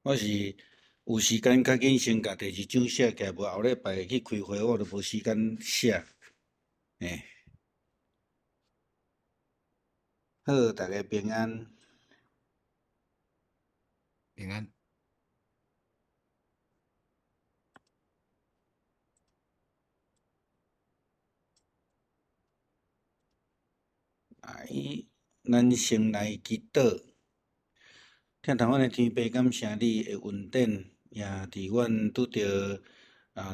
我是有时间较紧先甲第二章写起来，无后礼拜去开会，我都无时间写。诶，好，大家平安。平安。咱先来祈祷。听台湾的天父，感谢你的恩典，也伫阮拄着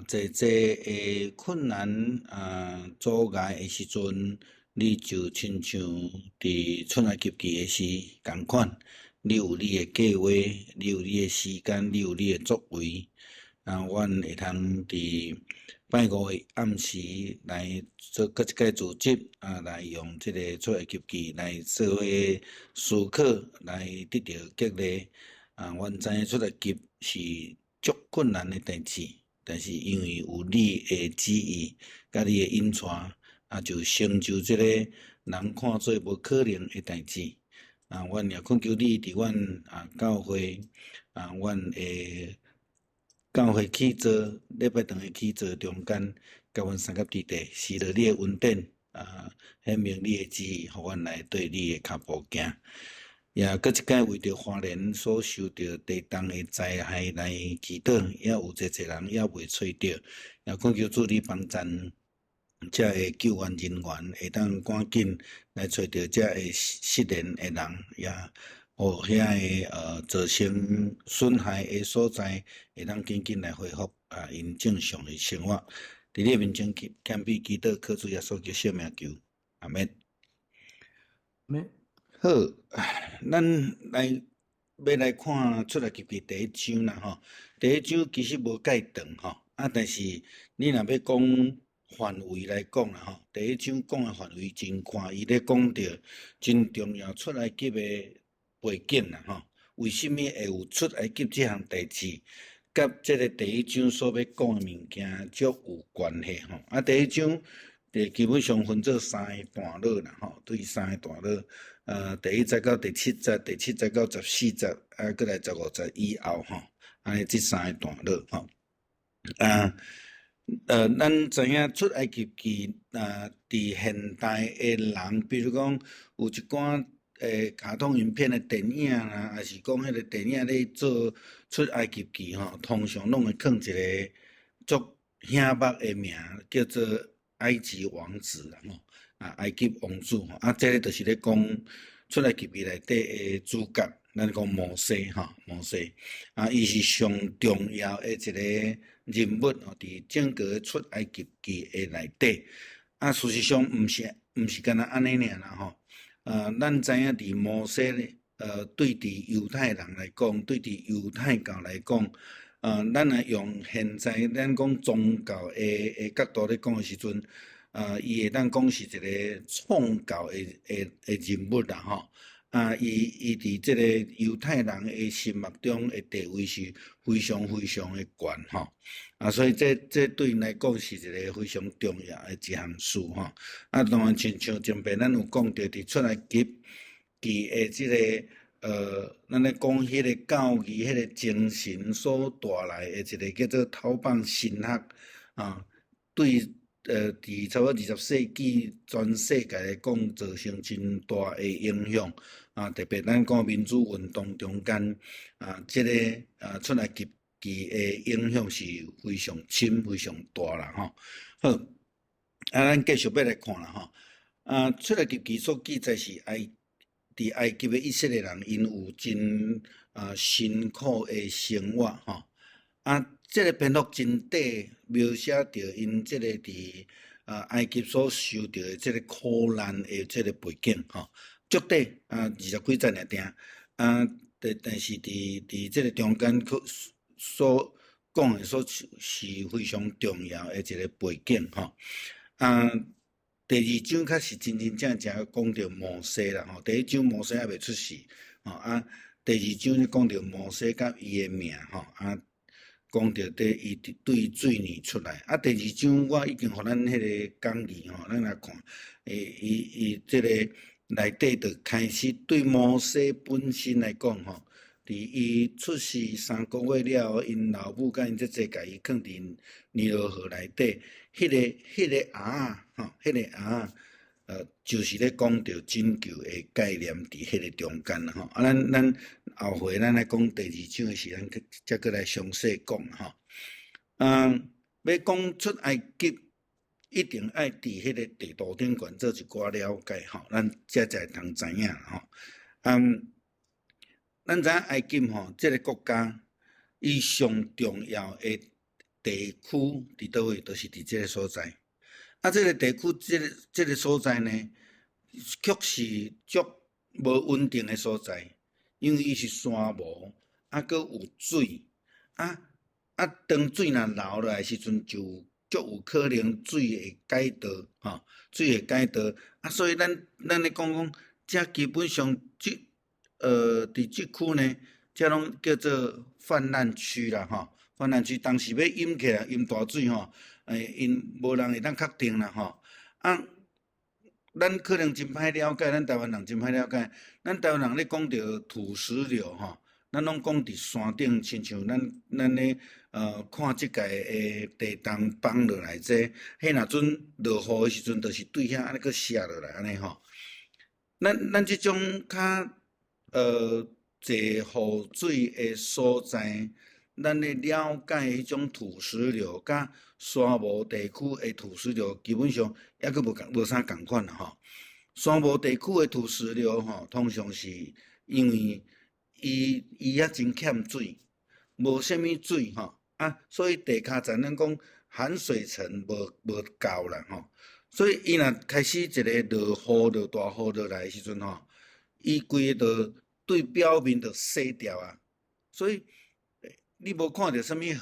济的困难阻碍的时阵，你就亲像伫出埃及记的时共款，你有你的计划，你有你的时间，你有你的作为。阮会通伫拜五的暗时来做搁一届组织来用即个出埃及记来做伙思考，来得到激励。阮知影出埃及是足困难的代志，但是因为有你的旨意，甲你的引带，就成就即个人看做无可能的代志。阮也恳求你伫阮教会阮的教会起座，礼拜堂的起座中间，甲阮三甲地地，是着你的恩典显明你的旨意，互阮来对你的脚步行。也搁一届为着花莲所受到地动的灾害来祈祷，也有济人也未找到，也恳求主你帮助遮的救援人员会当赶紧来找到遮的失联的人，也互遐个造成损害的所在会当紧紧来恢复因正常的生活。伫你面前谦卑祈祷，靠主耶稣基督圣名求，阿免。好，咱要来看出来及第一章啦吼。第一章其实无介长吼，但是你若要讲范围来讲啦吼，第一章讲的范围真宽，伊咧讲到真重要出埃及的背景啦吼。为什么会有出埃及这项代志，甲即个第一章所要讲的物件足有关系吼。第一章基本上分做三个段落啦吼，对三个段落。第一节到第七节，第七节到14节，过来15节以后吼，安尼这三个段落吼。咱知影出埃及记伫现代的人，比如讲有一寡卡通影片的电影啦，还是讲迄个电影咧做出埃及记吼，通常拢会放一个足响目的名，叫做埃及王子啦吼。埃及王子吼，这个就是咧讲出埃及记内底的主角，咱讲摩西吼，摩西伊是上重要的一个人物吼，伫整个出埃及记的内底。事实上毋是干那安尼尔啦吼。咱知影伫摩西咧，对伫犹太人来讲，对伫犹太教来讲，咱若用现在咱讲宗教的角度咧讲的时阵。伊会当讲是一个创教的人物啦吼。伊伫即个犹太人的心目中的地位是非常非常的悬吼。所以这对因来讲是一个非常重要的一项事吼。当然亲像前边咱有讲到伫出来记的即个咱咧讲迄个教义、迄个精神所带来的一个叫做头棒神学对。伫差不多20世纪，全世界来讲造成真大的影响特别咱讲民主运动中间即个出来及其的影响是非常深、非常大啦吼。好，咱继续要来看啦吼。出来及其所记载是伫埃及的以色列人，因有真辛苦的生活吼。这个篇幅真短，描写着因这个伫埃及所受到的这个苦难的这个背景吼，足短20几节尔定但是伫这个中间所讲的是非常重要的一个背景吼。第二章较是真正讲到摩西啦吼，第一章摩西还未出世吼第二章咧讲到摩西甲伊的命吼讲到伊对水泥出来第二章我已经互咱迄个讲义吼，咱来看伊即个内底就开始对摩西本身来讲吼，伫伊出世3个月了后，因老母甲因姐姐甲伊放伫尼罗河内底，迄个鸭吼，迄个鸭就是咧讲着拯救的概念伫迄个中间吼。啊，咱后回咱来讲第2章的时，咱再过来详细讲吼。要讲出埃及，一定爱伫迄个地图顶悬做一寡了解吼，咱才会通知影吼。咱知影埃及吼，即个国家伊上重要的地区伫倒位，就是伫即个所在。啊，即个地区，即个所在呢，却是足无稳定的所在，因为伊是山无，啊，佮有水，当水若流落来时阵，就足有可能水会解道，吼，水会解道，啊，所以咱咧讲，这基本上伫即区呢，这拢叫做泛滥区啦，吼，泛滥区当时要淹起来，淹大水吼，因无人会当确定啦，吼，啊，咱可能真歹了解，咱台湾人真歹了解，咱台湾人咧讲着土石流吼，咱拢讲伫山顶，亲像咱咧看即届的地动放落来这，迄若阵落雨的时阵，就是对遐安尼个卸落来安尼吼，咱即种较济雨水的所在，咱咧了解迄种土石流，甲沙漠地区的土石流，基本上抑佫无啥共款啦吼。沙漠地区的土石流吼，通常是因为伊遐真欠水，无啥物水吼，所以地骹层咱讲含水层无够啦吼，所以伊若开始一个落大雨落来的时阵吼，伊规个就对表面就洗掉啊，所以你无看到啥物雨，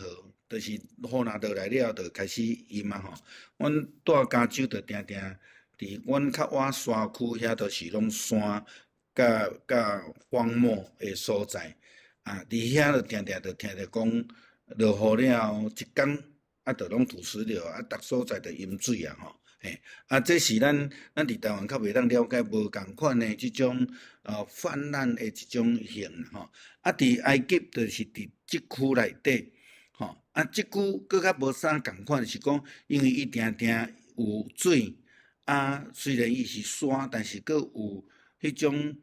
就是雨若落来了，就开始淹啊吼。阮住加州就定伫阮较晏山区遐，都是拢山甲荒漠的所在啊，伫遐就定就听着讲落雨了后一工就拢土石流啊，逐所在就淹水啊吼。这是咱伫台湾较袂当了解无共款的即种泛滥的一种型吼。伫埃及就是伫即区内底吼。即区佫较无啥共款，是讲因为伊定有水虽然伊是山，但是佫有迄种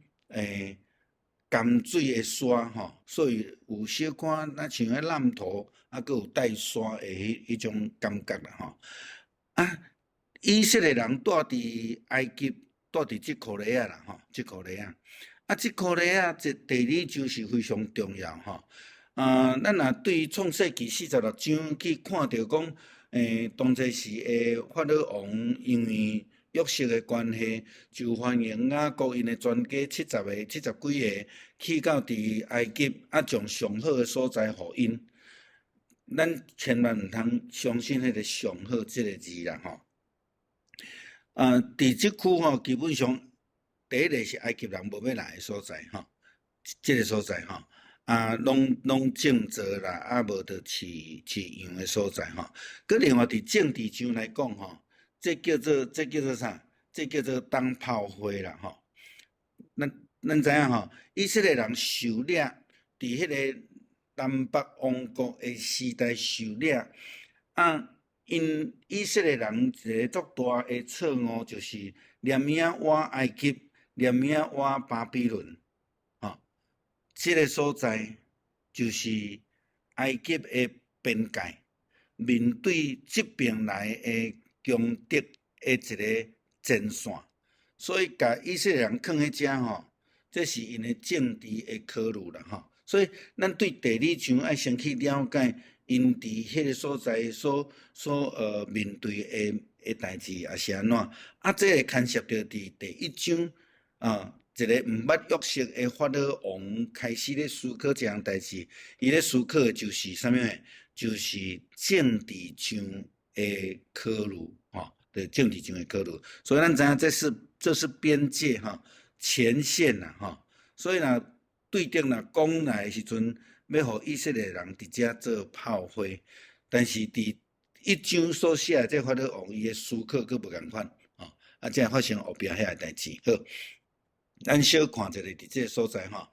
甘水的沙吼，所以有小可咱像迄烂土佫有带沙的迄种感觉啦吼。以色列人住伫埃及，住伫即库雷亚啦吼，即库雷亚。即库雷亚这地理上是非常重要吼。咱若对于创世纪46章去看到讲，当时时的法老王因为约瑟的关系，就欢迎雅各因的全家70几个去到伫埃及，将上好的所在互因。咱千万毋通相信迄个上好即个字啦吼。伫即区吼，基本上第一个是埃及人无要来的所在吼，即个所在吼，拢种植啦，无着饲养的所在吼。佮另外伫政治上来讲吼，这叫做啥？这叫做当炮灰啦吼。咱知影吼，以色列人狩猎伫迄个南北王国的时代狩猎因以色列人一个足大的错误，就是念名往埃及，念名往巴比伦，吼，这个所在就是埃及的边界，面对这边来的强敌的一个前线，所以甲以色列人放喺遮吼，这是因的政治的考虑啦吼。所以咱对地理上爱先去了解。因伫迄个所在所面对的代志也是安怎？这个牵涉到伫第1章一个毋捌约瑟的法老王开始咧思考这项代志，伊咧思考的就是啥物诶？就是政治上的考虑吼，对政治上的考虑。所以咱知影这是边界哈，前线啦哈。所以若对顶若讲来的时阵。要互以色列人伫遮做炮灰，但是伫1章所写这法老王伊的思考佫无共款吼，才发生后壁遐个代志。好，咱小看一下伫这个所在吼，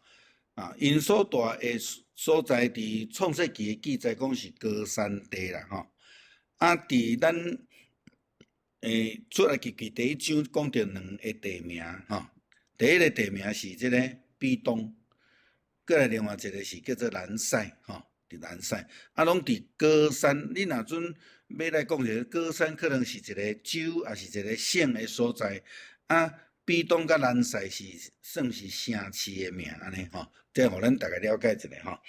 因所住的所在伫创世纪的记载讲是歌珊地啦吼。伫咱出埃及记第1章讲到2个地名吼，第一个地名是即个比东，过来另外一个是叫做兰塞吼，伫兰塞，拢伫歌珊。你若准要来讲者，歌珊可能是一个州，也是一个省的所在。比东甲兰塞是算是城市的名安尼吼，这互咱大家了解一下吼。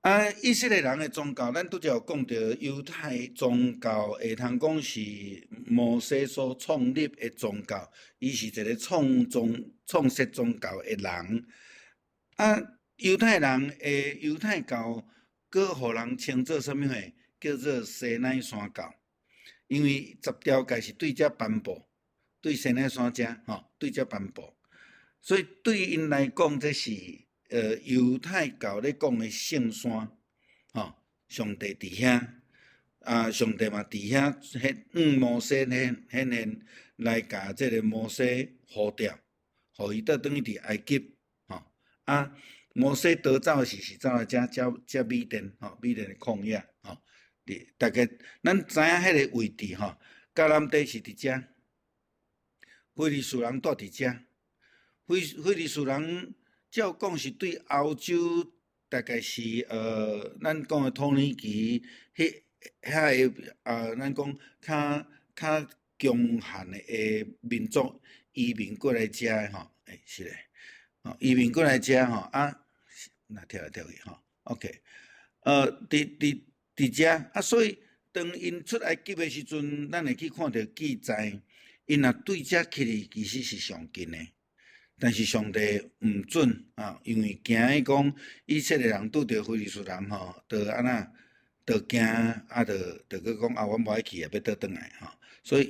好，以色列人的宗教，咱拄则有讲到犹太宗教，会通讲是摩西所创立的宗教，伊是一个创设宗教的人。犹太人的犹太教，佫互人称作啥物货？叫做西奈山教，因为10条诫是对遮颁布。对西奈山遮对遮颁布，所以对因来讲，这是犹太教咧讲的圣山，上帝伫遐，上帝嘛伫遐，摩西显现来甲这个摩西呼召，互伊倒转去伫埃及，摩西逃走是走来遮米甸，米甸的旷野，大概咱知影迄个位置，迦南地是伫遮。非利士人住伫遮，非利士人照讲是对欧洲，大概是咱讲的土耳其遐个咱讲较强悍的民族移民过来遮的吼，是嘞，移民过来遮吼那跳来跳去吼 ，OK，伫遮所以当因出埃及的时阵，咱会去看到记载。因若对遮去其实是上近的，但是上帝毋准因为惊伊讲以色列人拄着非利士人吼，就安那，就惊就去讲阮无爱去，要倒转来吼，所以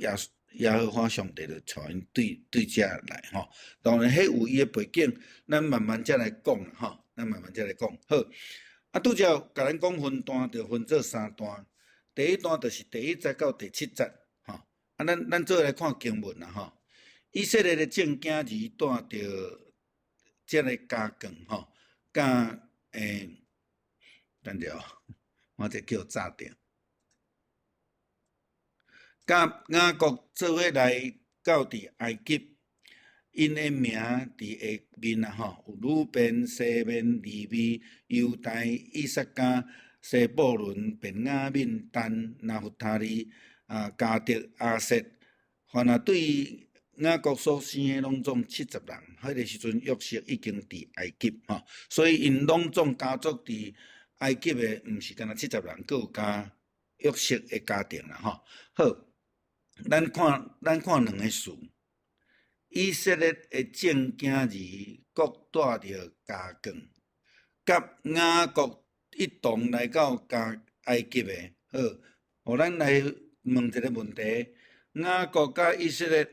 耶和华上帝就带因对遮来吼。当然，迄有伊的背景，咱慢慢才来讲吼，咱慢慢才来讲。好，拄则甲咱讲分段，就分做3段。第一段就是第1节到第7节。咱做来看经文啦吼。以色列的正经儿带着这个加冠吼，甲等着，我这叫炸掉。甲雅各做伙来到伫埃及，因的名伫下面啦吼，有鲁便、西面、利未、犹大、以撒迦、西布伦、便雅悯、但、拿弗他利。迦得、阿瑟，凡若对雅各所生的拢总70人。迄个时阵，约瑟已经伫埃及吼，所以因拢总家族伫埃及的，毋是干那70人，佫有加约瑟的家庭啦吼。好，咱看2个事。以色列的正经儿各带着加冠，甲雅各一同来到埃及的。好，互咱来问一个问题：雅各甲以色列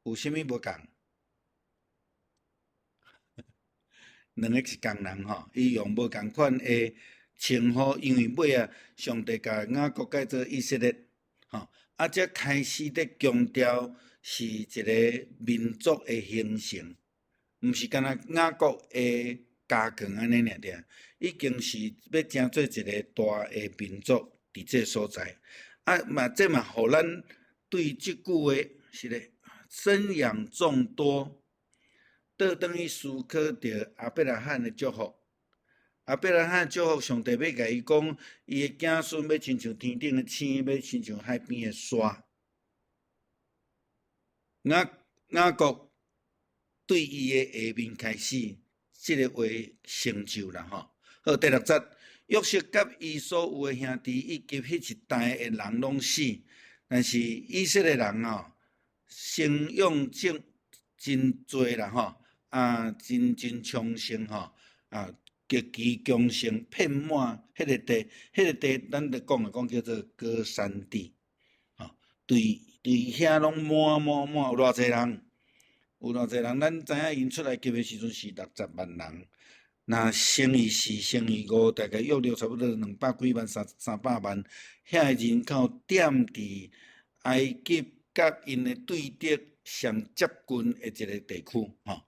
有啥物无共？2个是共人吼，伊用无共款的称呼，因为尾上帝甲雅各改做以色列吼，才开始咧强调是一个民族的形成，毋是干那雅各的加冠安尼尔尔，已经是要成做一个大的民族。伫这所在，这嘛，互咱对即句话是咧，生养众多，倒转去思考着亚伯拉罕的祝福。亚伯拉罕的祝福，上帝要甲伊讲，伊的子孙要亲像天顶的星，要亲像海边的沙。雅各对伊的下面开始，即个话成就啦吼。好，第6节。约瑟甲伊所有的兄弟以及迄一代的人拢死，但是以色列人生养真多啦吼，真昌盛吼，极其强盛，遍满迄个地，咱著讲叫做歌珊地，对遐拢满，有偌济人？有偌济人？咱知影因出来埃及的时阵是60万人。那乘以4，乘以5，大概约差不多200几万、300万，遐个人口踮伫埃及甲因的对敌上接近的一个地区吼。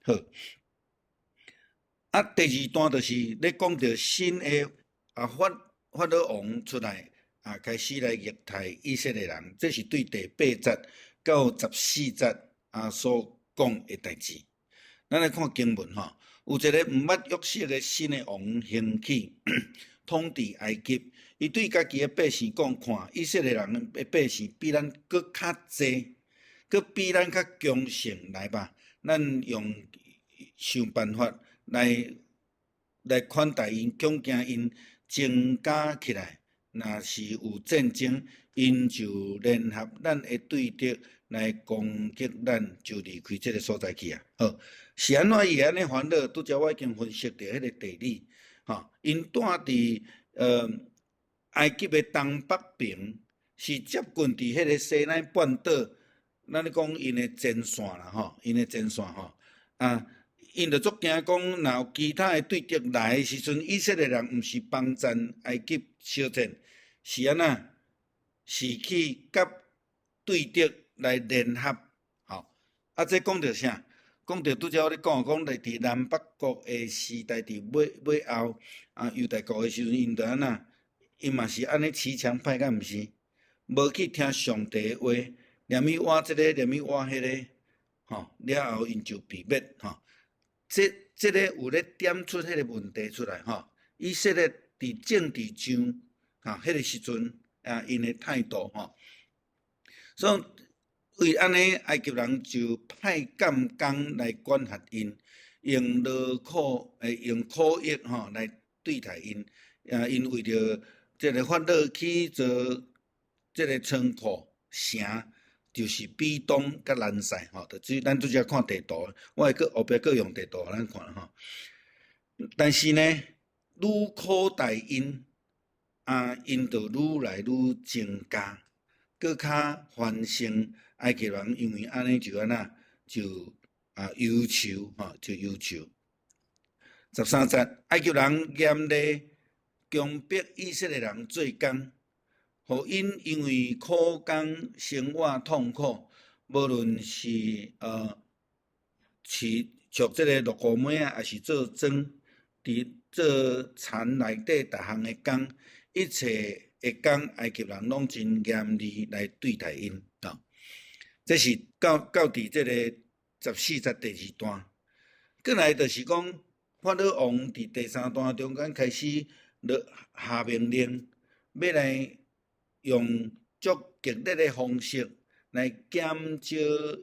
好，啊，第二段就是咧讲到新诶法老王出来开始来虐待以色列人，这是对第8节到14节所讲诶代志。咱来看经文吼，有一个毋捌约瑟诶新诶王兴起，统治埃及。伊对家己诶百姓讲：看，以色列人诶百姓比咱搁较济，搁比咱较强盛，来吧，咱用想办法来款待因，强惊因增加起来。若是有战争，因就联合咱会对敌来攻击咱，就离开这个所在去啊。好，是安怎伊安尼烦恼？拄则我已经分析着迄个地理，因住伫埃及的东北边，是接近伫迄个西奈半岛，咱咧讲因的前线啦，因的前线因着足惊讲，若有其他的对敌来的时阵，以色列人毋是帮战埃及小战，是安那？是去甲对敌来联合，这讲着啥？讲着拄则我咧讲伫南北国的时代伫尾后犹大国的时阵，因着安那？因嘛是安尼恃强派甲毋是？无去听上帝的话，念伊挖即个，念伊挖迄个，了后因就被灭，这个有咧点出迄个问题出来，以色列伫政治上，迄个时阵因的态度，所以为安尼，埃及人就派监工来管辖因，用劳苦用苦役来对待因，因为着这个法老去做这个仓库城，就是比东甲南塞就咱拄则看地图，我会后壁佫用地图互咱看但是呢，愈苦待因因就愈来愈增加，佫较繁盛。埃及人因为安尼就安那就忧愁就忧愁。13节，埃及人严厉强迫以色列人做工，互因为苦工生活痛苦，无论是像这个落雨暝还是做砖，伫做田内底逐项的工，一切的工，埃及人拢真严厉来对待因这是到伫这个14节第2段，过来就是讲法老王伫第3段中间开始下命令，要来用足激烈的方式来减少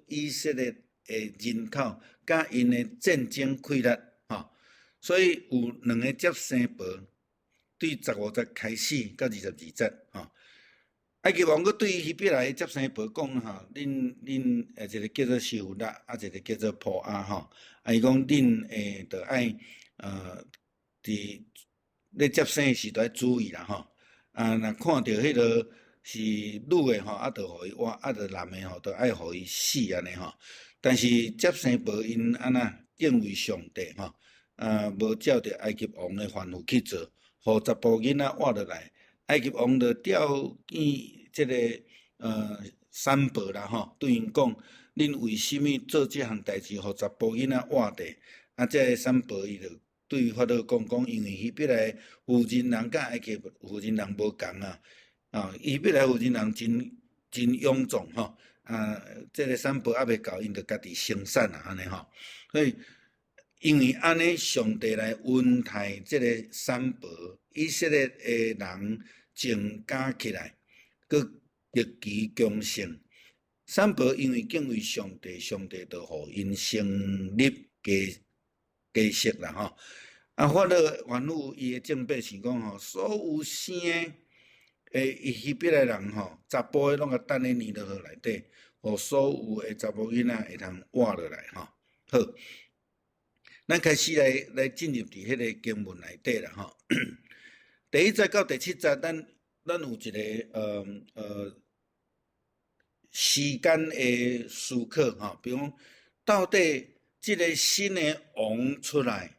以色列的人口，甲因的战争溃力所以有2个接生婆，对15节开始到22节埃及王阁对希伯来接生婆讲恁一个叫做西弗拉，一个叫做普阿伊讲恁着爱伫咧接生时着爱注意啦若看到迄个是女的着互伊活，着男的着爱互伊死安尼但是接生婆因安那敬畏上帝无照着埃及王的吩咐去做，互查甫囡仔活落来。埃及王就调见这个三伯啦对因讲，恁为什么做这项代志，互查甫囡仔活地？这个三伯伊就对法老讲，因为希伯来妇人人甲埃及妇人人无共希伯来妇人人真勇壮这个三伯还未到，因就家己生产安尼所以因为安尼，上帝来恩待这个三伯，以色列的人增加起来，佮极其强盛。三伯因为敬畏上帝，上帝就互因成立家室啦法老吩咐伊的正百姓讲所有生希伯来人查甫的拢甲等咧年落去内底，互所有的查某囡仔会通活落来好。咱开始来进入伫迄个经文内底啦第1节到第7节，咱有一个时间的思考比如讲，到底即个新的王出来，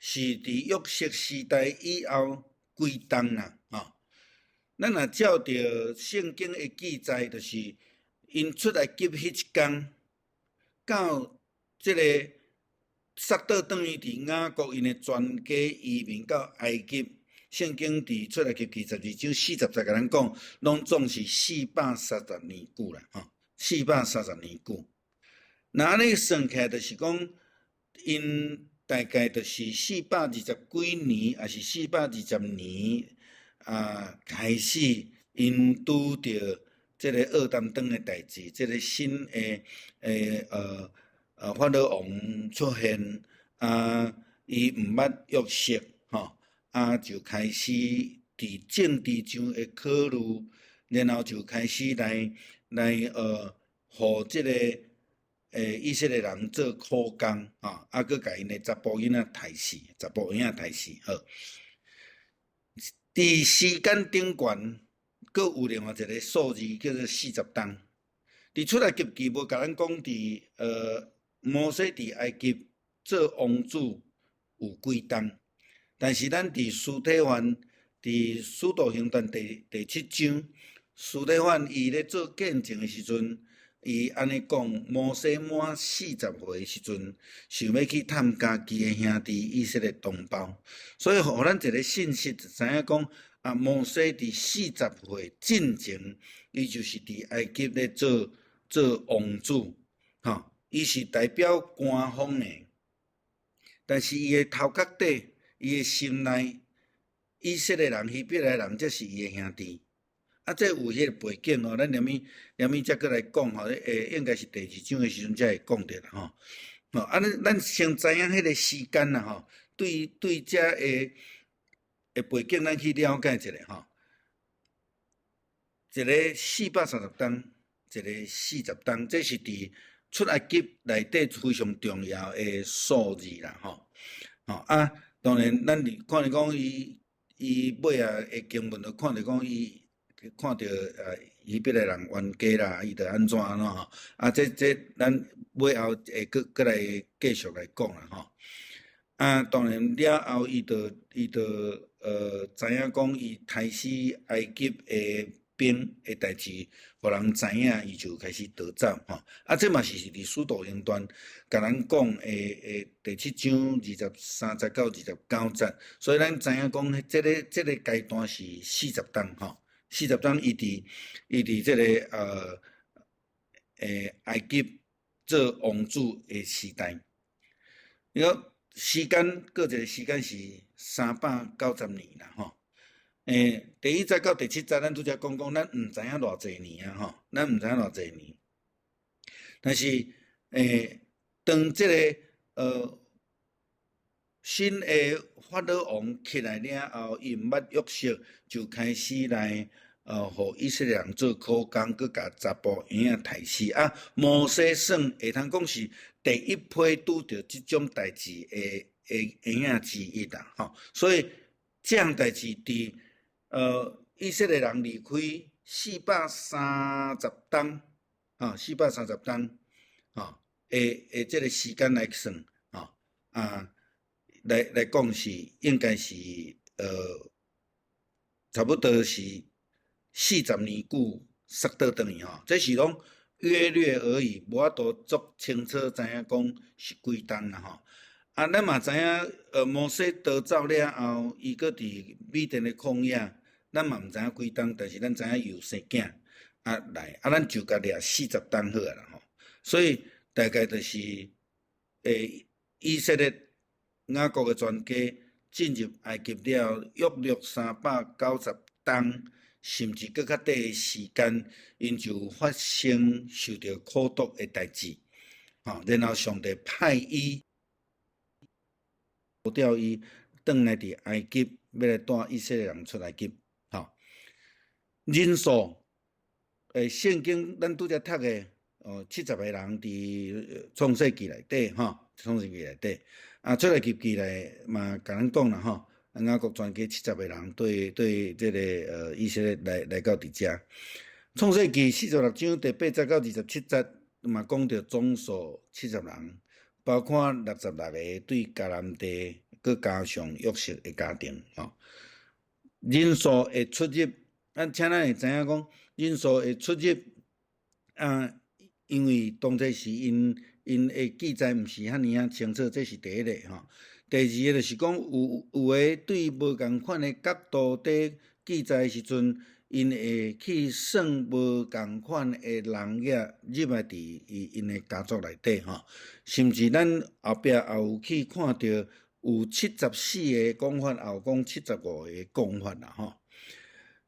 是伫约瑟时代以后几冬啦咱若照着圣经的记载，就是因出来集迄一天，到即个撒倒转于伫雅各因的全家移民到埃及。圣经伫出埃及记12章40节甲咱讲，拢总是430年久啦，吼，430年久。那安尼算起来，就是讲，因大概就是420几年，还是420年开始，因拄着即个厄担当的代志，即个新的法老王出现，伊毋捌约瑟，吼。就开始伫政治上的考虑，然后就开始来互即个以色列人做苦工，佮甲因的查甫囡仔杀死，查甫囡仔杀死。好，伫时间顶悬，佫有另外一个数字叫做40冬。伫出埃及记无甲咱讲伫摩西伫埃及做王子有几冬。但是咱伫司提反伫使徒行传第7章，司提反伊咧做见证的时阵，伊安尼讲：摩西满40岁的时阵，想要去探家己的兄弟以色列同胞，所以互咱一个信息，就知影讲摩西伫40岁进前，伊就是伫埃及咧做王子，吼，伊是代表官方的，但是伊的头壳底。伊的心内，以色列人、希伯来人，则是伊的兄弟。这有迄个背景哦，咱连咪则过来讲吼，应该是第2章的时阵才会讲到啦吼。咱先知影迄个时间啦吼，对遮的背景，咱去了解一下吼。一个430冬，一个40冬，这是伫出埃及内底非常重要的数字啦吼。当然，咱看讲伊尾仔的经文，就看着讲伊看到希伯来人冤家啦，伊着安怎吼？这咱尾后会搁来继续来讲啦吼。当然了后，伊着知影讲伊杀死埃及的兵的代志，互人知影，伊就开始逃走吼。这嘛是伫使徒行传甲咱讲第7章23节到29节，所以咱知影讲，这个阶段是40冬吼，40冬伊伫这个埃及做王子的时代。时间，过一个时间是390年啦吼。第1节到第7节，咱拄则讲，咱毋知影偌济年吼，咱毋知影偌济年。但是当这个新的法老王起来了后，伊毋捌约瑟，就开始来互以色列人做苦工，佮甲查甫婴仔杀死。摩西算会通讲是第一批拄着即种代志的婴仔之一啦吼。所以这样代志伫以色列人离开430冬，430冬这个时间来算来讲是应该是差不多是40年久塞倒转去吼，这是拢约略而已，无法度足清楚知影讲是几冬啦吼。咱嘛知影摩西逃走了后，伊搁伫米甸的旷野，咱嘛毋知影几冬，但是咱知影伊有生囝来，咱就甲掠40冬好啦吼。所以大概就是以色列雅各的全家进入埃及了，约略390冬，甚至搁较短的时间，因就发生受到苦毒的代志，然后上帝派伊调伊转来伫埃及，要来带以色列人出埃及，人数圣经咱拄则读的70个人伫创世纪内底创世纪内底出埃及记内嘛，甲咱讲啦吼，雅各全家70个人对这个以色列来到伫遮。创世纪46章第8节到27节嘛，讲到总数70人，包括66个对迦南地，佮加上约瑟的家庭人数会出入，请咱会知影讲人数会出入因为当初是因因的记载毋是遐尼啊清楚，这是第一个吼。第二个就是讲有诶对无共款的角度伫记载时阵，因会去算无共款的人业入来伫因的家族内底吼，甚至咱后壁也有去看到有74个讲法，也有讲75个讲法啦吼。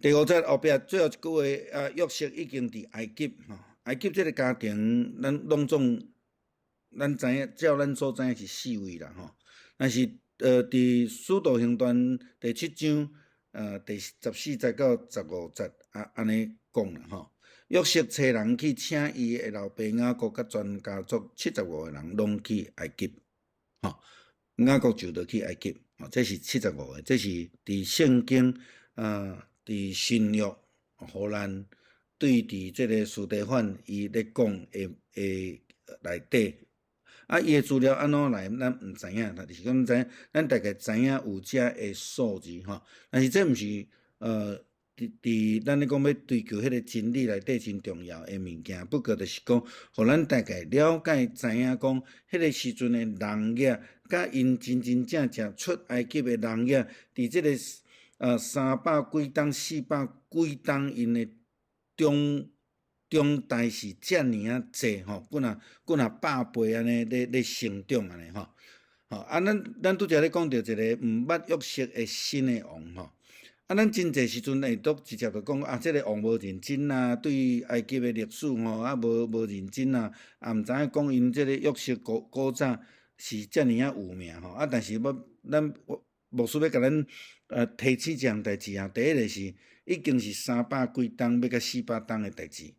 第五则后壁最后一句话约瑟已经伫埃及吼，埃及这个家庭咱拢总咱知影，照咱所知影是4位啦吼，但是伫使徒行传第7章第14节到15节安尼讲啦吼。约瑟找人去请伊的老爸雅各甲全家族75个人拢去埃及吼，雅各就着去埃及吼，这是75个，这是伫圣经伫新约荷兰对伫即个司提反伊咧讲诶内底。伊诶资料安怎来，咱毋知影，但是讲知，咱大概知影有遮诶数字吼。但是这毋是伫咱咧讲要追求迄个真理内底真重要诶物件。不过就是讲，互咱大概了解知影讲，迄个时阵诶人业，甲因真真正正出埃及诶人业，伫即个300几冬、400几冬，因诶中代是遮尔啊济吼，骨若百倍安尼咧成长安尼吼。咱拄则咧讲到一个毋捌约瑟诶新诶王吼。咱真济时阵会都直接就讲即个王无认真啊，对埃及诶历史吼无认真啊，毋知影讲因即个约瑟古早是遮尔啊有名吼。但是咱牧师要甲咱提起一项代志啊，第一个是已经是300几冬要到400冬诶代志。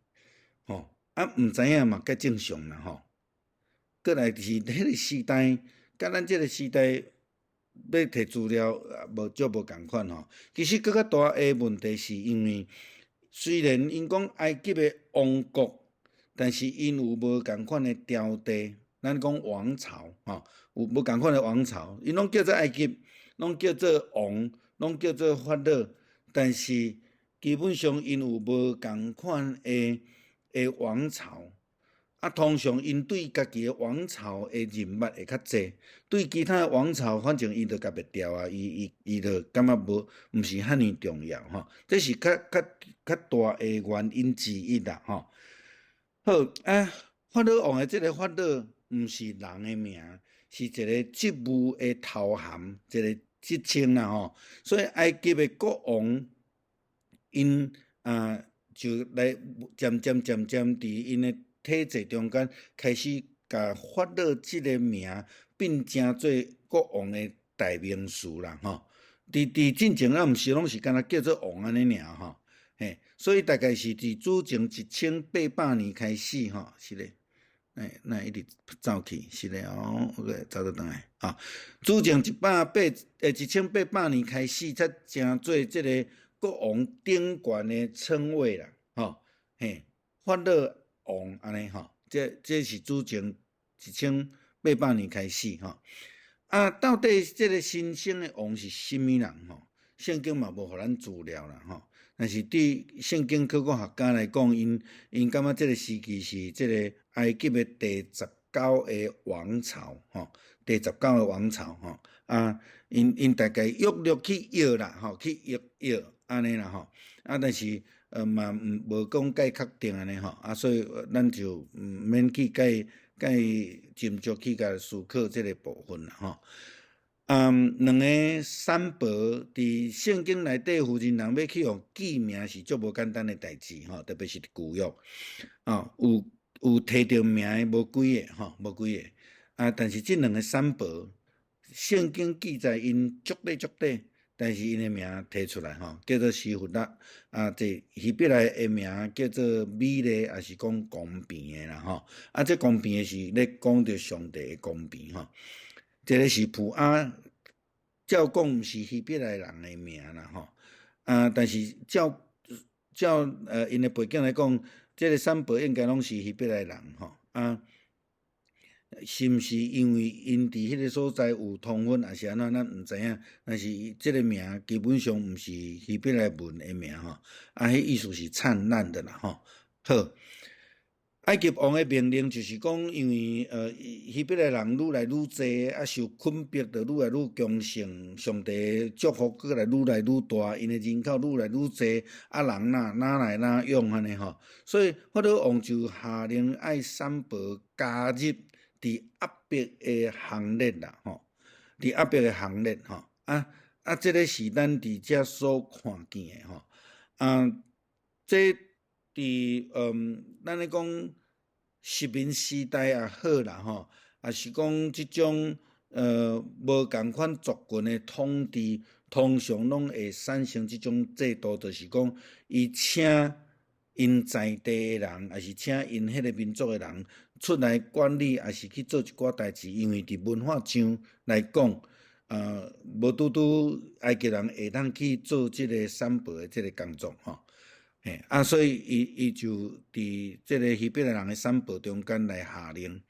吼，毋知影嘛，较正常啦吼。过来是迄个时代，甲咱即个时代要摕资料无共款吼。其实更较大诶问题是因为，虽然因讲埃及诶王国，但是因有无共款诶朝代，咱讲王朝吼，有无共款诶王朝，因拢叫做埃及，拢叫做王，拢叫做法老，但是基本上因有无共款诶王朝，通常因对家己诶王朝诶认捌会较济，对其他诶王朝，反正伊就甲袂调啊，伊就感觉毋是遐尼重要吼，这是较大诶原因之一啦吼。好法老王诶即个法老毋是人诶名，是一个职务诶头衔，一个职称啦吼。所以埃及诶国王因就来渐渐伫因诶体制中间开始甲法老即个名变成做国王诶代名词啦吼。伫进前毋是拢是干那叫做王安尼尔吼，嘿，所以大概是伫主前1800年开始吼，是咧，那一直走去，是咧哦，走倒转来啊。主前1800年开始才成做即个国王顶悬的称谓啦，吼，嘿，法老王安尼吼，这是主前1800年开始吼。到底这个新生的王是甚物人吼？圣经嘛无互咱资料啦吼。但是对圣经考古学家来讲，因感觉这个时期是这个埃及的第19个王朝吼，第19个王朝吼。因大概约去约啦吼，去约安尼啦吼。但是嘛无讲介确定安尼吼。所以咱就免去介斟酌去甲思考这个部分啦吼。两个三宝伫圣经内底，负责人要去互记名是足无简单的代志吼，特别是旧约有摕着名的无几个吼，无几个但是这两个三宝，圣经记载因足短，但是因的名摕出来吼，叫做西弗勒这希伯来的名叫做美丽，也是讲公平的啦吼。这公平的是咧讲着上帝的公平吼。这个是普照讲毋是希伯来人的名啦吼。但是照因的背景来讲，这个三宝应该拢是希伯来人吼。是毋是因为因伫迄个所在有通婚，还是安怎，咱毋知影。但是这个名基本上毋是希伯来文的名吼，迄意思是灿烂的啦吼。好，埃及王的命令就是讲，因为希伯来人愈来愈济，啊受困迫就愈来愈强盛，上帝祝福过来愈来愈大，因的人口愈来愈济，啊人哪来哪用安尼吼，所以法老王就下令爱散伯加入伫压迫的行列啦吼，伫压迫的行列吼，这个是咱伫遮所看见的吼，这伫咱咧讲殖民时代也好啦吼，也是讲即种无共款族群的统治，通常拢会产生即种制度，就是讲伊请因在地的人，还是请因迄个民族的人出来管理，还是去做一寡代志，因为伫文化上来讲，无拄拄埃及人会当去做即个散步的即个工作吼。所以伊就伫即个希伯来人的散步中间来下令，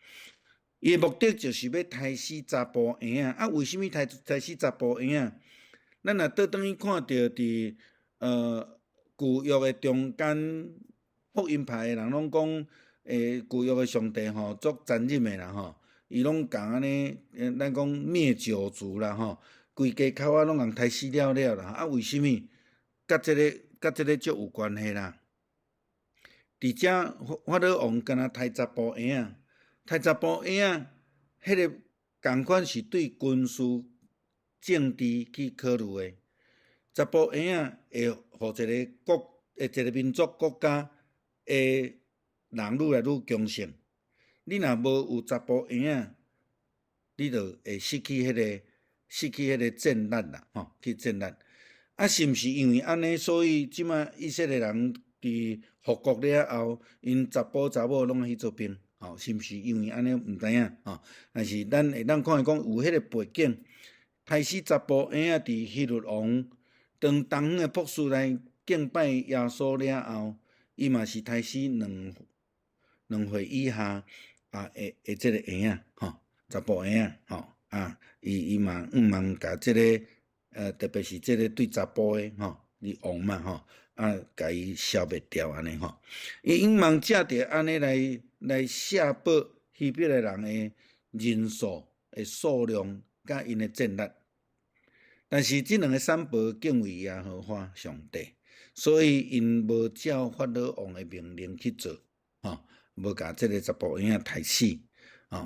伊的目的就是要杀死查甫婴仔。为什么杀死查甫婴仔？咱若倒转去看到伫旧约的中间，福音派的人拢讲，旧约的上帝吼足残忍的啦吼，伊拢共安尼，咱讲灭九族啦吼，规家口仔拢共杀死了啦。为什么？甲即个足有关系啦。伫遮法老王敢若杀查甫婴仔，杀查甫婴仔，迄个共款是对军事政治去考虑的。查甫婴仔会互一个民族国家的人愈来愈强盛。你若无有查甫婴仔，你就会失去迄个战力啦，吼，去战力。是毋是因为安尼，所以即马以色列人伫复国了后，因查甫查某拢去做兵，吼，是毋是因为安尼？毋知影，吼。但是咱会当看讲有迄个背景，杀死查甫婴仔伫希律王当东方的博士来敬拜耶稣了后，伊嘛是杀死2岁以下的即个婴仔，吼，查甫婴仔，吼，伊嘛茫甲即个。特别是即个对查甫的吼，你王嘛吼，甲伊消灭掉安尼吼，伊因茫借着安尼来吓迫希伯来人的人数的数量，甲因的战力。但是即两个散伯敬畏耶和华上帝，所以因无照法老王的命令去做，吼，无甲即个查甫婴仔杀死，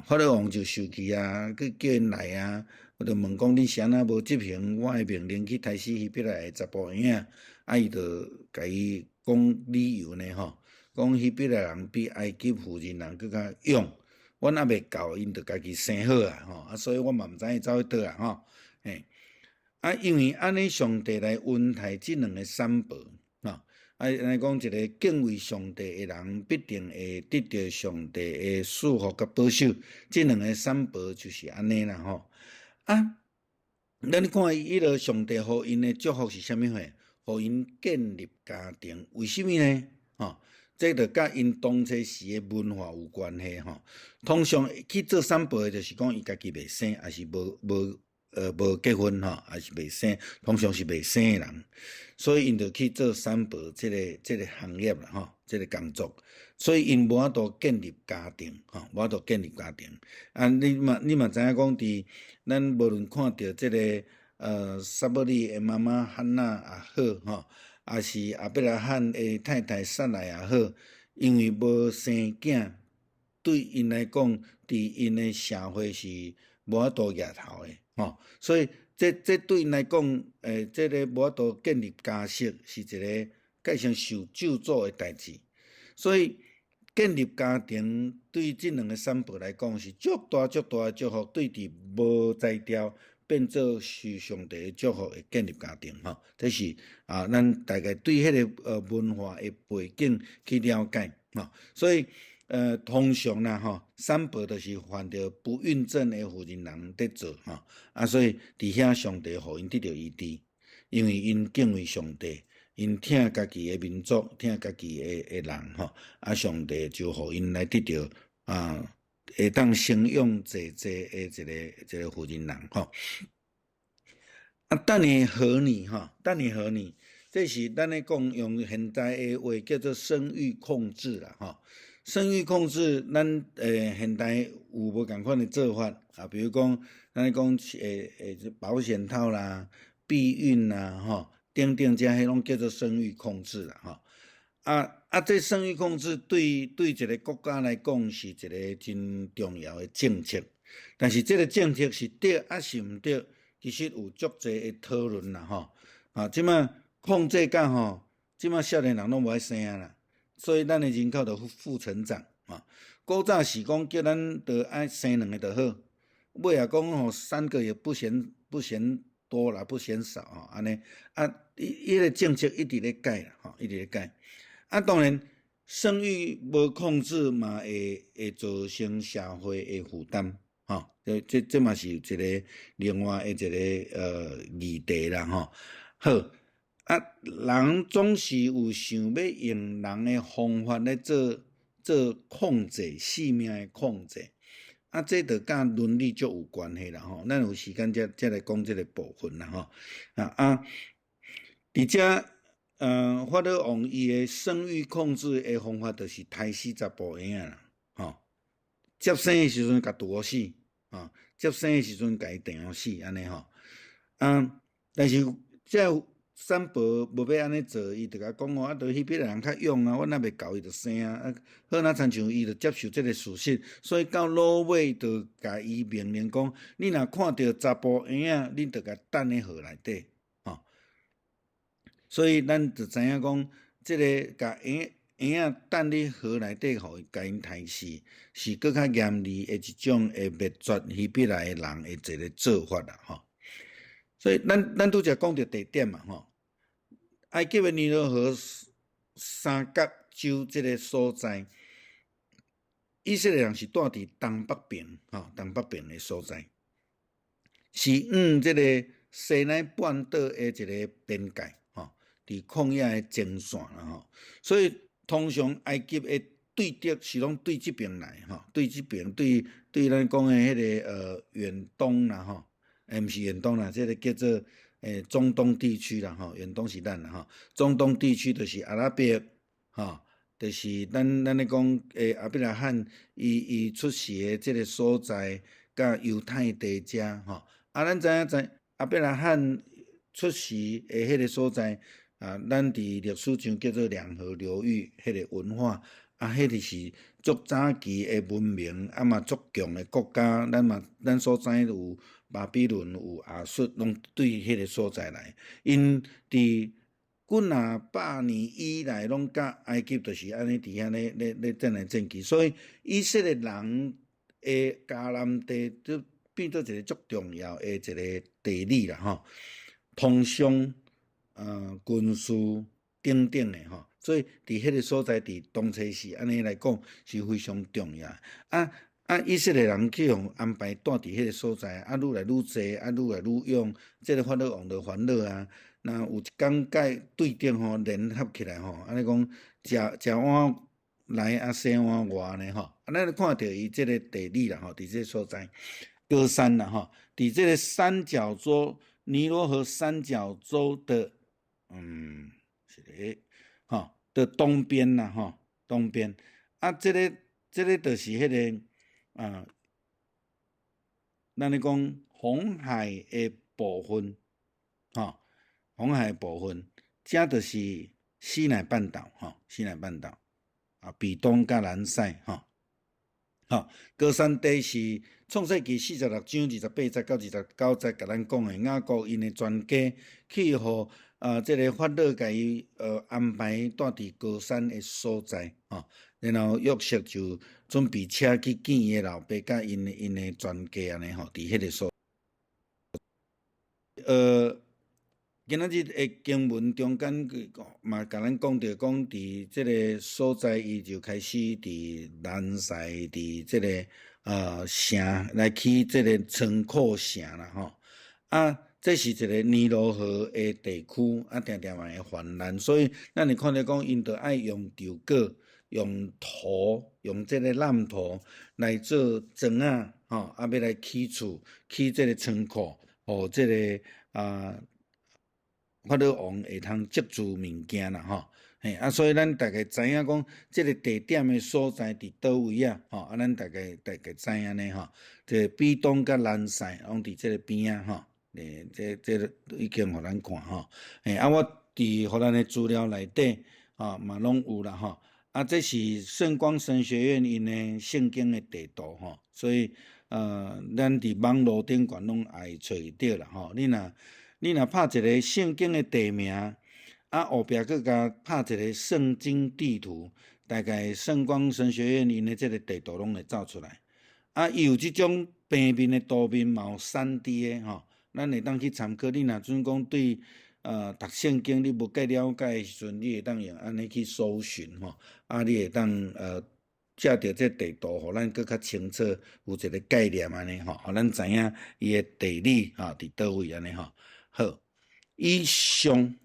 法老王就生气啊，去叫因来啊。我就问讲，你是安那无执行我的命令去杀死希伯来的查甫婴仔？伊就甲伊讲理由呢吼，讲希伯来人比埃及妇人人更较勇，阮还未到，因就家己生好啊吼，所以我嘛毋知影走去倒啊吼，因为安尼上帝来恩待即两个散伯，来讲一个敬畏上帝的人，必定会得到上帝的祝福甲保守。即两个散伯就是安尼啦吼。咱看迄个上帝互因的祝福是啥物货？互因建立家庭，为什么呢？这就甲因当初时的文化有关系吼。通常去做散伯的，就是讲伊家己未生，还是无结婚吼，还是未生，通常是未生的人，所以因就去做散伯这个行业啦吼，这个工作。所以因无法度建立家庭，无法度建立家庭。你嘛知影讲伫咱无论看到这个撒母耳的妈妈汉娜也好，吼，也是亚伯拉罕的太太撒来也好，因为无生囝，对因来讲，伫因的社会是无法度抬头的，吼。所以这对因来讲，这个无法度建立家室，是一个介常受咒诅的代志。所以建立家庭对这两个散伯来讲是足大的祝福，对伫无才调变做受上帝的祝福的建立家庭吼，这是咱大概对迄个文化的背景去了解吼，所以通常啦吼，散伯就是犯着不孕症的妇人人在做吼，所以伫遐上帝互因得到医治，因为因敬畏上帝。因听家己的民族，听家己的人吼，上帝就互因来得到会当生养济的一个妇人人吼。等你和你吼，等你和你，这是咱咧讲用现代的话叫做生育控制啦吼。生育控制，咱现代有无共款的做法啊？比如讲，咱讲保险套啦、避孕啦，吼，等等这迄拢叫做生育控制啦，吼。这生育控制对一个国家来讲是一个真重要的政策，但是这个政策是对还是毋对，其实有足侪的讨论啦，吼。即摆控制到吼，即摆少年人拢无爱生啊啦。所以咱的人口就负成长啊。古早是讲叫咱得爱生2个就好，尾也讲吼3个也不嫌多啦，不嫌少啊，安尼伊个政策一直咧改啦，吼，一直咧改。当然生育无控制嘛，会造成社会的负担，吼，这嘛是一个另外一个议题啦，吼。好。人总是有想要用人的方法来做控制性命的控制，这就甲伦理足有关系啦吼。咱有时间再来讲这个部分啦吼。伫遮法律王伊的生育控制的方法，就是胎死查甫婴仔啦，吼，接生的时阵甲毒死，接生的时阵甲伊电死，安尼吼。但是这三伯无要安尼做，伊就甲讲哦，就迄边人较勇啊，我若袂教伊就生啊，好那亲像伊就接受这个事实，所以到老尾就甲伊命令讲，你若看到查甫婴仔，你就甲等咧河内底，吼。所以咱就知影讲，这个甲婴仔等咧河内底，互伊甲因杀死，是搁较严厉的一种会灭绝迄边来的人的一个做法啦，吼。所以咱拄则讲到地点嘛，吼。埃及的尼罗河三角洲这个所在，以色列人是住伫东北边，东北边的所在，是这个西奈半岛的一个边界，伫旷野的前线啦，吼。所以通常埃及的对敌是拢对这边来，对这边对咱讲的迄个远东啦，吼，毋是远东啦，这个叫做。中东地区啦，吼，远东是咱啦，吼，中东地区就是阿拉伯，吼，就是咱咧讲，阿伯拉罕伊出世的这个所在，甲犹太地遮，吼，咱知影在阿伯拉罕出世的迄个所在，咱伫历史上叫做两河流域，迄个文化，迄就是足早期的文明，嘛足强的国家，咱所知有。巴比伦有亚述，拢对迄个所在来，因伫几若百年以来，拢甲埃及就是安尼伫遐咧战来战去，所以以色列人的迦南地就变做一个足重要的一个地理啦，吼，通商、军事等等的吼，所以伫迄个所在，伫东西市安尼来讲是非常重要以色列人去互安排住伫迄个所在，愈来愈济，愈来愈勇，这个法律王就烦恼啊。那有一天甲对敌吼联合起来吼，安尼讲食碗来生碗外呢吼，咱就看到伊这个地理啦吼，伫这个所在，歌山啦吼，伫这个三角洲尼罗河三角洲的是咧吼的东边啦吼，东边这个就是迄个。咱咧讲红海的部分，红海的部分，这就是西奈半岛，西奈半岛比东甲南西，高山地是创世纪46章28节到29节，甲咱讲的雅各因的全家去互这个法老甲伊安排住伫高山的所在，然后约瑟就准备车去见伊的老爸甲因的全家安尼吼，伫迄个所。今仔日的经文中间嘛，甲咱讲到讲伫即个所在，伊就开始伫南西伫即个城来起即个仓库城啦吼。这是一个尼罗河的地区，定定嘛会泛滥，所以咱会看到讲，因着爱用稻果、用土、用这个烂土来做砖仔，要来起厝、起这个仓库，互这个法律王会通接触物件啦吼。嘿，所以咱大概知影讲，即个地点的所在伫倒位啊？吼，咱大概知影呢吼。这比东甲南西拢伫即个边啊吼。这已经互咱看吼。嘿，我伫互咱的资料内底嘛拢有啦吼。这是圣光神学院因的圣经的地图吼，所以咱伫网络顶悬拢会找得啦吼。你若拍一个圣经的地名。后壁佫甲拍一个圣经地图，大概圣光神学院因的即个地图拢会走出来。伊有即种平面的图面，嘛有3D 的吼，咱会当去参考。你若准讲对读圣经你无介了解的时阵，你会当用安尼去搜寻吼，你会当借着这地图，互咱佫较清楚有一个概念安尼吼，互咱知影伊的地理伫倒位安尼吼。好，以上。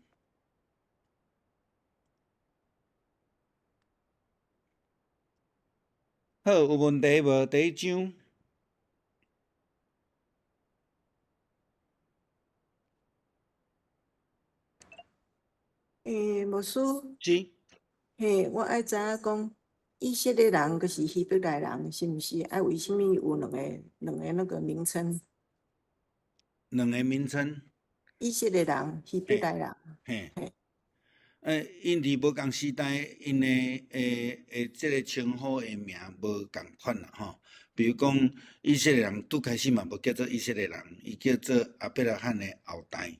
好，有问题无？第一章。牧师，是。我爱知影讲，以色列人佮是希伯来人，是毋是？为什么有两个那个名称？两个名称。以色列人、希伯来人。嘿。因伫无共时代，因的即个称呼的名无共款啦吼。比如讲，以色列人拄开始嘛无叫做以色列人，伊叫做亚伯拉罕的后代，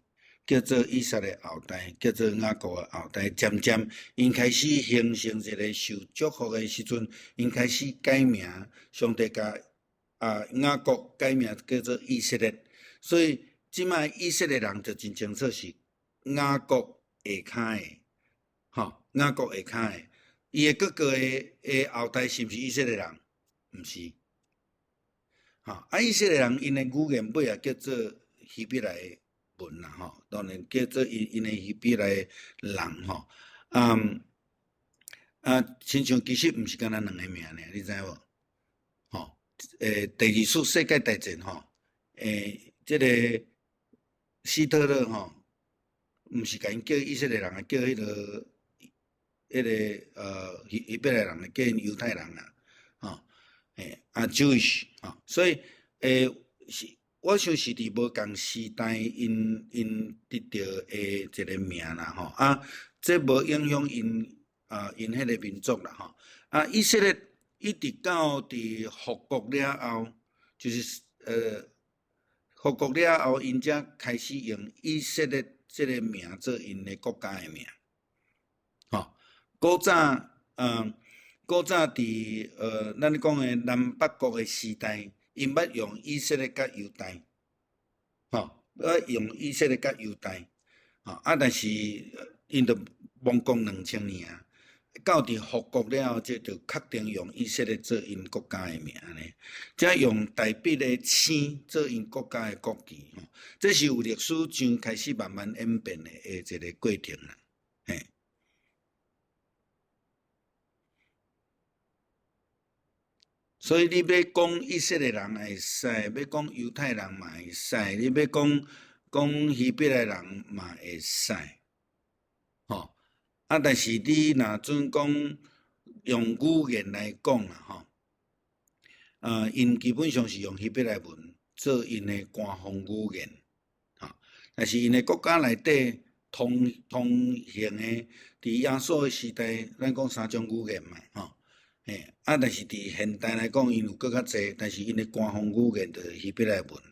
叫做以撒的后代，叫做雅各的后代。渐渐，因开始形成一个受祝福的时阵，因开始改名，上帝甲雅各改名叫做以色列。所以即摆以色列人就真清楚是雅各下骹的。雅各下骹的，伊的哥哥的后代是毋是以色列人？毋是。以色列人因的语言尾也叫做希伯来文啦吼，当然叫做因的希伯来人吼。亲像其实毋是干那两个名尔，你知无？第二次世界大战吼，即个希特勒吼，毋是甲因叫以色列人，叫迄个。希伯来人叫因犹太人啦，Jewish 所以我想是伫无共时代因得到的一个名啦这无影响因迄个民族啦以色列一直到伫复国了后，就是复国了后，因才开始用以色列这个名做因的国家的名。古早伫咱讲的南北国的时代，因捌用以色列甲犹太，用以色列甲犹太，但是因着亡国2000年啊，到伫复国了后，这就确定用以色列做因国家的名呢，才用大笔的星做因国家的国旗，这是有历史上开始慢慢演变的一个过程啦，嘿。所以你要讲以色列人会使，要讲犹太人嘛会使，你要讲希伯来人嘛会使，但是你若准讲用语言来讲啦，因基本上是用希伯来文做因的官方语言，但是因的国家内底通行的，伫耶稣的时代，咱讲3种语言嘛，但是伫现代来讲，因有搁较济，但是因的官方语言就是希伯来文，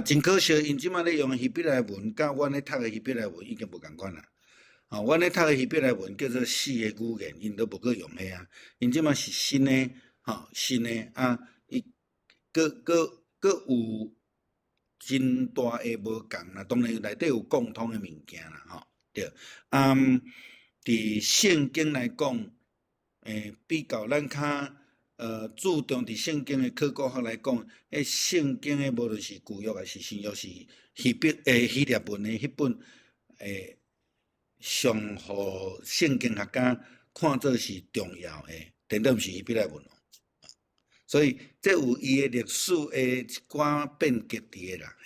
真可惜，因即摆咧用希伯来文，甲阮咧读的希伯来文已经无共款啦。阮咧读的希伯来文叫做死的语言，因都无搁用迄因即摆是新的，新的伊搁有真大的无共啦。当然内底有共通的物件啦，对。伫圣经来讲。比较咱较注重伫圣经的考古学来讲，圣经的无论是旧约还是新约，是希腊文的迄本上互圣经学家看做是重要的，但都毋是希伯来文所以这有伊的历史的一寡变革伫啦。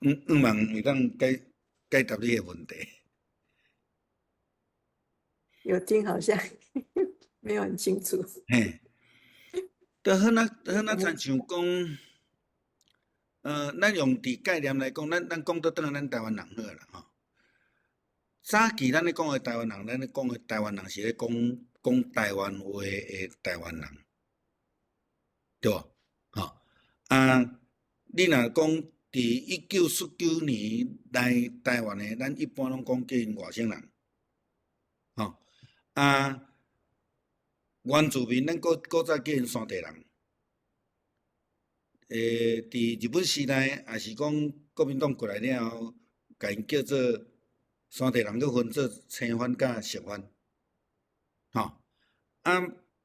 问会当解答你的问题。有听好像没有很清楚。嘿，就好像像讲，咱用伫概念来讲，咱讲倒转来咱台湾人好啦吼。早期咱咧讲的台湾人，咱咧讲的台湾人是咧讲台湾话的台湾人，对无？吼啊，你若讲伫1919年来台湾的，咱一般拢讲叫因外省人，吼啊，原住民咱古早叫因山地人。伫日本时代，也是讲国民党过来了后，甲因叫做山地人，佮分做青番甲熟番，吼。啊，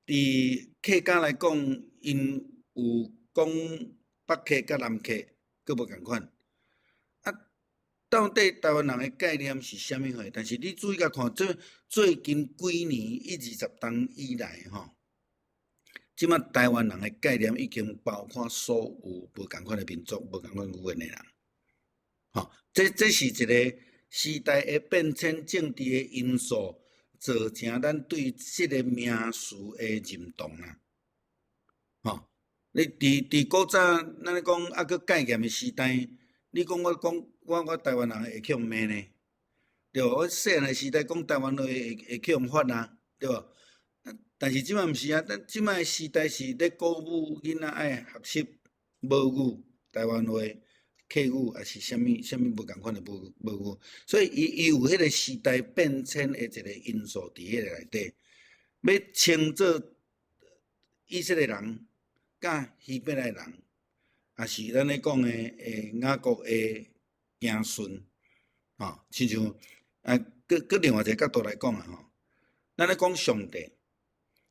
伫客家来讲，因有讲北客甲南客，佮无共款。啊，到底台湾人的概念是啥物货？但是你注意甲看，最近几年20冬以来，吼。即摆台湾人的概念已经包括所有无共款的民族、无共款语言的人，吼，这是一个时代的变迁、政治的因素，造成咱对即个名词的认同啊，吼。你伫古早，咱咧讲还佫概念的时代，你讲我台湾人会去用骂呢？对无？我细汉的时代讲台湾话会去用发啊，对无？但是即摆毋是啊，咱即摆时代是咧鼓舞囡仔爱学习母语、台湾话、客语，还是啥物无共款的母语，所以伊有迄个时代变迁的一个因素伫迄个内底。要称作以色列人、甲希伯来人，也是咱咧讲的雅各的子孙，吼，亲像佫另外一个角度来讲啊，吼，咱咧讲上帝。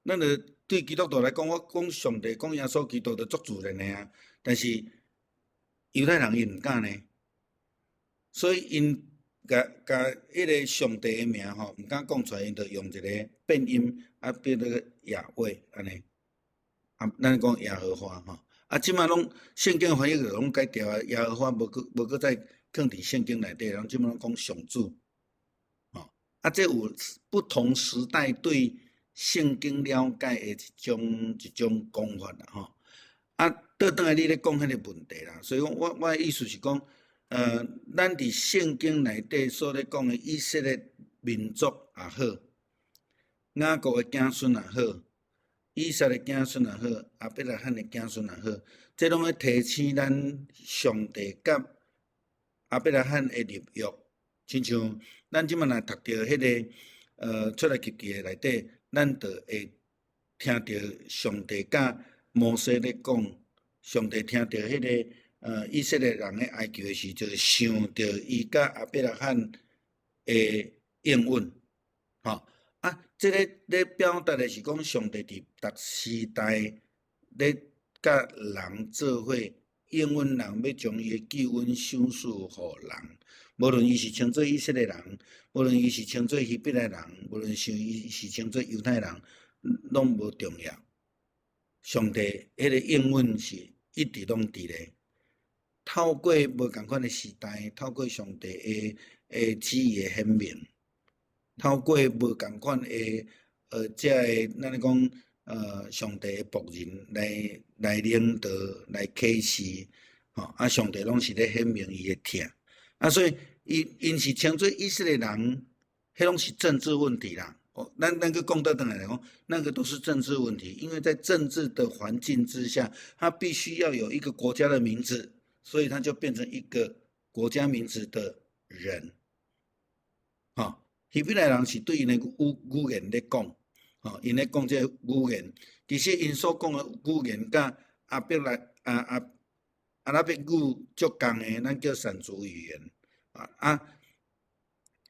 咱着对基督徒来讲，我讲上帝、讲耶稣基督着足自然的啊。但是犹太人伊毋敢呢，所以因甲迄个上帝的名吼，毋敢讲出来，因着用一个变音啊，变做亚伟安尼。啊，咱讲耶和华吼，啊，即摆拢圣经翻译着拢改掉啊，耶和华无搁再放伫圣经内底，拢即摆拢讲上主，吼，啊，这有不同时代对圣经了解的一种讲法啦，吼。啊，倒转来你咧讲迄个问题啦，所以讲我的意思是讲，咱伫圣经内底所咧讲的以色列民族也好，雅各的子孙也好，以撒的子孙也好，亚伯拉罕的子孙也好，这拢咧提醒咱上帝甲亚伯拉罕的立约，亲像咱即摆若读着迄个出来记记的内底。咱就会听到上帝甲摩西咧讲，上帝听到迄个以色列人咧哀求的时，就是想到伊甲亚伯拉罕的应允，吼啊，这个咧表达的是讲上帝伫逐时代咧甲人做伙应允人，要将伊的救恩赏赐互人。无论伊是称作以色列人，无论伊是称作希伯来人，无论伊是称作犹太人，拢无重要。上帝迄个应允是一直拢伫咧。透过无共款的时代，透过上帝的旨意的显明，透过无共款的这个咱咧讲上帝的仆人来领导、来启示，吼啊，上帝拢是咧显明伊的疼。啊，所以因是称作以色列人，迄拢是政治问题啦。哦，咱个讲倒转来讲，那个都是政治问题，因为在政治的环境之下，他必须要有一个国家的名字，所以他就变成一个国家名字的人。吼，希伯来人是对因的语言咧讲，吼，因咧讲这个语言，其实因所讲的语言甲阿拉伯语足共的，咱叫闪族语言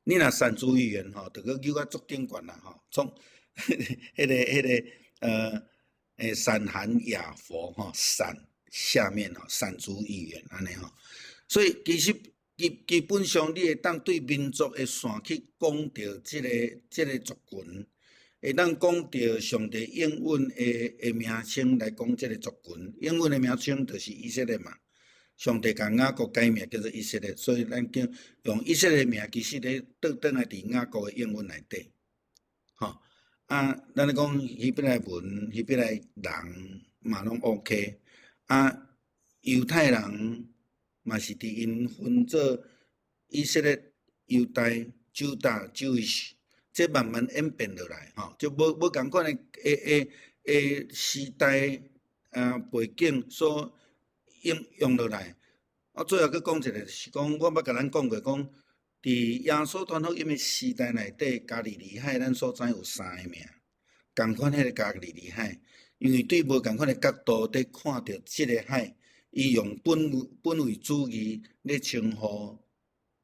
你若闪族语言吼，着去叫较足顶悬啦吼，从迄个闪含雅佛吼，闪下面吼，闪族语言安尼吼，所以其实基本上你会当对民族的线去讲到即个族群，会当讲到上帝应允的名称来讲即个族群，应允的名称就是以色列嘛。上帝甲雅各改名叫做以色列，所以咱叫用以色列名，其实咧倒转来伫雅各诶英文内底，吼。啊，咱咧讲希伯来文、希伯来人嘛拢 OK，啊，犹太人嘛是伫因分做以色列、犹太、犹大、Jewish，这慢慢演变落来，吼，就无共款诶时代背景所用落来。我最后佫讲一个，就是讲我捌甲咱讲过，讲伫耶稣传福音诶时代内底，加利利海咱所知有3个名，共款迄个加利利海，因为对无共款诶角度伫看着即个海，伊用本为主义咧称呼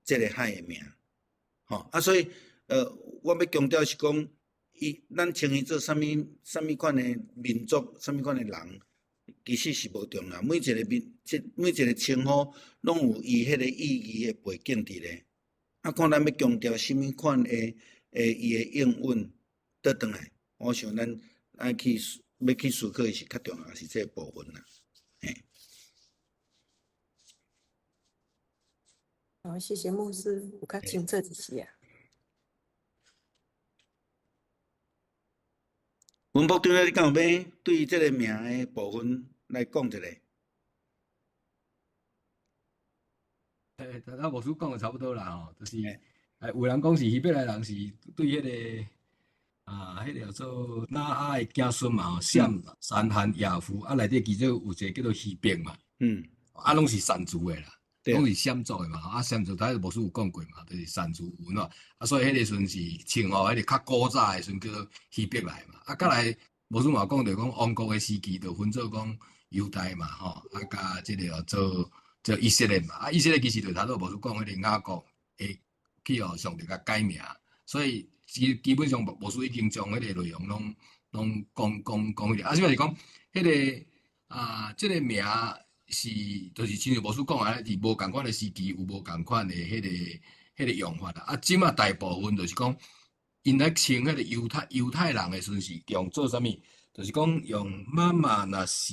即个海诶名，吼啊，所以我要强调是讲，咱称伊做啥物款诶民族，啥物款诶人。其实是无重要，每一个称呼拢有伊迄个意义诶背景伫咧。啊，看咱要强调啥物款诶伊诶应运倒转来，我想咱要去思考，是较重要是这部分啦。嘿。好，谢谢牧师，有较清楚一些啊。文博长，你敢有要对即个名诶部分来讲一下？咱牧师讲的差不多啦吼，就是有人讲是希伯来人是对迄个迄个叫做拿阿的子孙嘛吼，闪、闪、含、雅弗啊，内底其中有一个叫做希伯嘛，拢是闪族的啦，拢是闪族的嘛，啊，闪族咱牧师有讲过嘛，就是闪族文咯，啊，所以迄个时阵是称呼迄个较古早的时阵叫做希伯来嘛，啊，再来牧师嘛讲着讲王国的时期就分做讲犹太嘛吼，啊，甲即个做以色列嘛，啊，以色列其实就头拄牧师讲迄个雅各会去互上帝甲改名，所以基本上牧师已经将迄个内容拢讲迄个，啊，即个是讲迄个即个名是就是亲像牧师讲啊，伫无共款的时期有无共款的迄个用法啦，啊，即马大部分就是讲因来称迄个犹太人的时阵是用做啥物，就是讲用妈妈若是。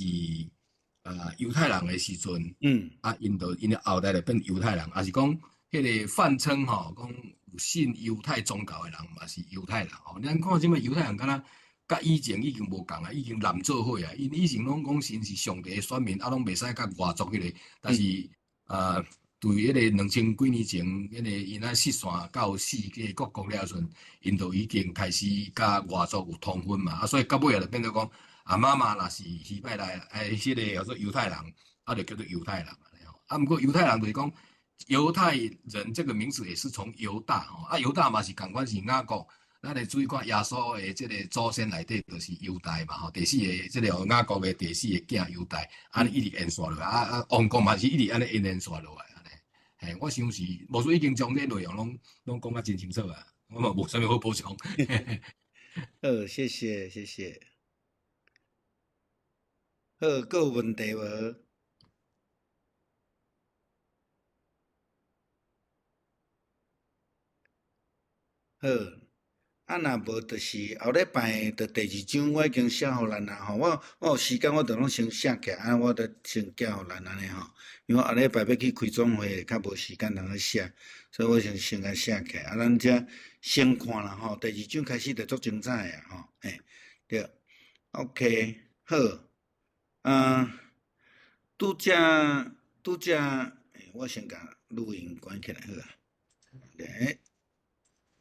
犹太人的时阵，因的后代就变犹太人，也是讲迄个泛称吼，讲有信犹太宗教的人嘛是犹太人吼。咱看即摆犹太人敢若甲以前已经无共啊，已经南做伙啊。因以前拢讲神是上帝的选民，啊，拢袂使甲外族迄个，但是对迄个2000几年前，迄个因啊失散到死个各国了时阵，因就已经开始甲外族有通婚嘛，啊，所以到尾也就变做讲。妈妈若是希伯来，迄个叫做犹太人，就叫做犹太人啊。不过犹太人就是讲犹太人这个名字也是从犹大吼，啊犹大嘛是共款是雅各，咱来注意看耶稣的这个祖先内底就是犹大嘛吼，第四个这个雅各的第四个囝犹大，安尼一直延续落来，啊王国嘛是一直安尼延续落来安尼。我想是牧师已经将这内容拢讲甲真清楚啊，我嘛无啥物好补充。谢谢。好，佫有问题无？好，若无就是后礼拜的第2章我已经写互咱啦吼。我有时间我就拢先写起来，我就先寄互咱安尼吼。因为后礼拜要去开总会，较无时间通去写，所以我先甲写起来。咱遮先看啦吼，第2章开始就足精彩啊吼。对 ，OK， 好，拄则，我先甲录音关起来好啊。